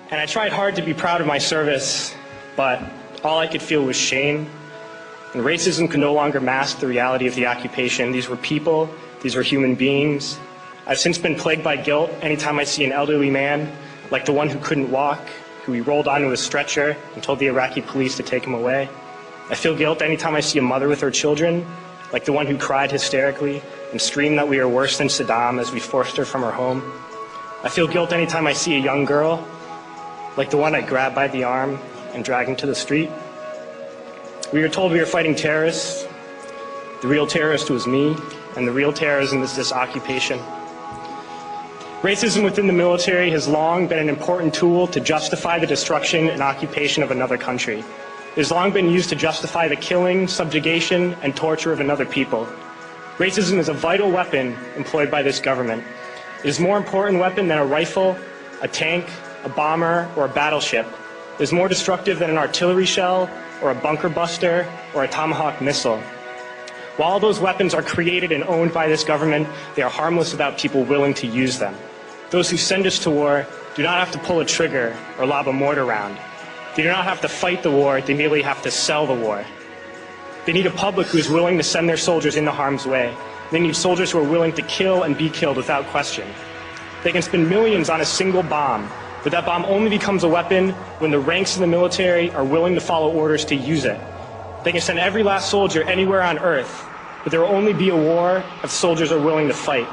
And I tried hard to be proud of my service, but all I could feel was shame. And racism could no longer mask the reality of the occupation. These were people, these were human beings. I've since been plagued by guilt anytime I see an elderly man, like the one who couldn't walk, who we rolled onto a stretcher and told the Iraqi police to take him away. I feel guilt anytime I see a mother with her children, like the one who cried hysterically and screamed that we are worse than Saddam as we forced her from her home. I feel guilt anytime I see a young girl, like the one I grabbed by the arm and dragged into the street. We were told we were fighting terrorists. The real terrorist was me, and the real terrorism is this occupation. Racism within the military has long been an important tool to justify the destruction and occupation of another country. It has long been used to justify the killing, subjugation, and torture of another people. Racism is a vital weapon employed by this government. It is a more important weapon than a rifle, a tank, a bomber, or a battleship. It is more destructive than an artillery shell, or a bunker buster, or a Tomahawk missile. While all those weapons are created and owned by this government, they are harmless without people willing to use them. Those who send us to war do not have to pull a trigger or lob a mortar round. They do not have to fight the war, they merely have to sell the war. They need a public who is willing to send their soldiers into harm's way. They need soldiers who are willing to kill and be killed without question. They can spend millions on a single bomb, but that bomb only becomes a weapon when the ranks of the military are willing to follow orders to use it. They can send every last soldier anywhere on earth, but there will only be a war if soldiers are willing to fight.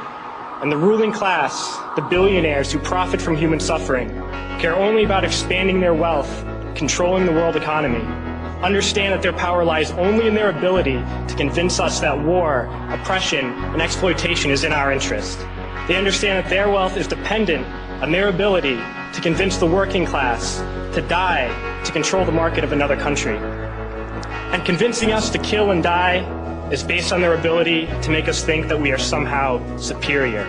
And the ruling class, the billionaires who profit from human suffering, care only about expanding their wealth, controlling the world economy. Understand that their power lies only in their ability to convince us that war, oppression, and exploitation is in our interest. They understand that their wealth is dependent on their ability to convince the working class to die to control the market of another country. And convincing us to kill and die is based on their ability to make us think that we are somehow superior.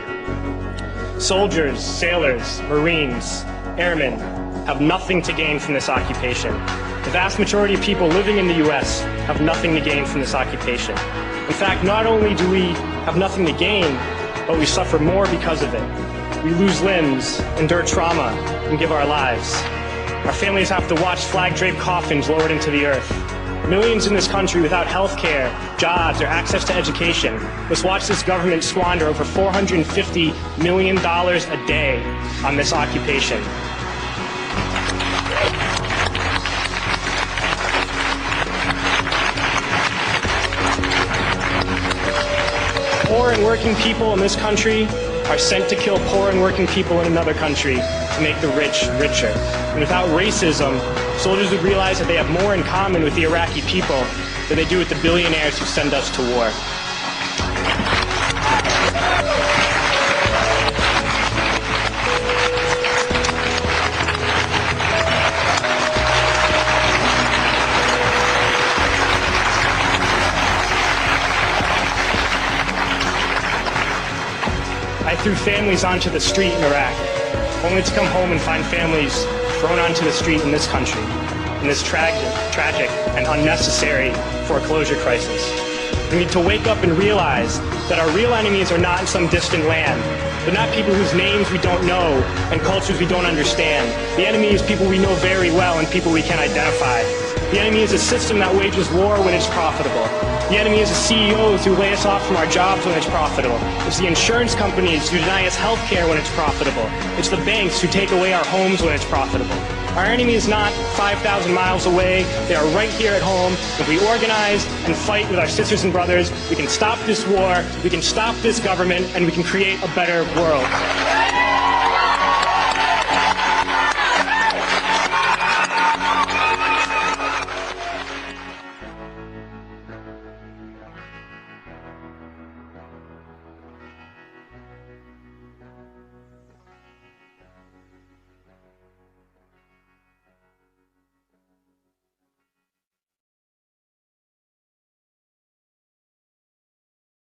Soldiers, sailors, Marines, airmen have nothing to gain from this occupation. The vast majority of people living in the U.S. have nothing to gain from this occupation. In fact, not only do we have nothing to gain, but we suffer more because of it. We lose limbs, endure trauma, and give our lives. Our families have to watch flag-draped coffins lowered into the earth. Millions in this country without health care, jobs, or access to education must watch this government squander over $450 million a day on this occupation. Poor and working people in this country are sent to kill poor and working people in another country to make the rich richer. And without racism, soldiers would realize that they have more in common with the Iraqi people than they do with the billionaires who send us to war. I threw families onto the street in Iraq, only to come home and find families thrown onto the street in this country, in this tragic and unnecessary foreclosure crisis. We need to wake up and realize that our real enemies are not in some distant land. They're not people whose names we don't know and cultures we don't understand. The enemy is people we know very well and people we can identify. The enemy is a system that wages war when it's profitable. The enemy is the CEOs who lay us off from our jobs when it's profitable. It's the insurance companies who deny us health care when it's profitable. It's the banks who take away our homes when it's profitable. Our enemy is not 5,000 miles away. They are right here at home. If we organize and fight with our sisters and brothers, we can stop this war, we can stop this government, and we can create a better world.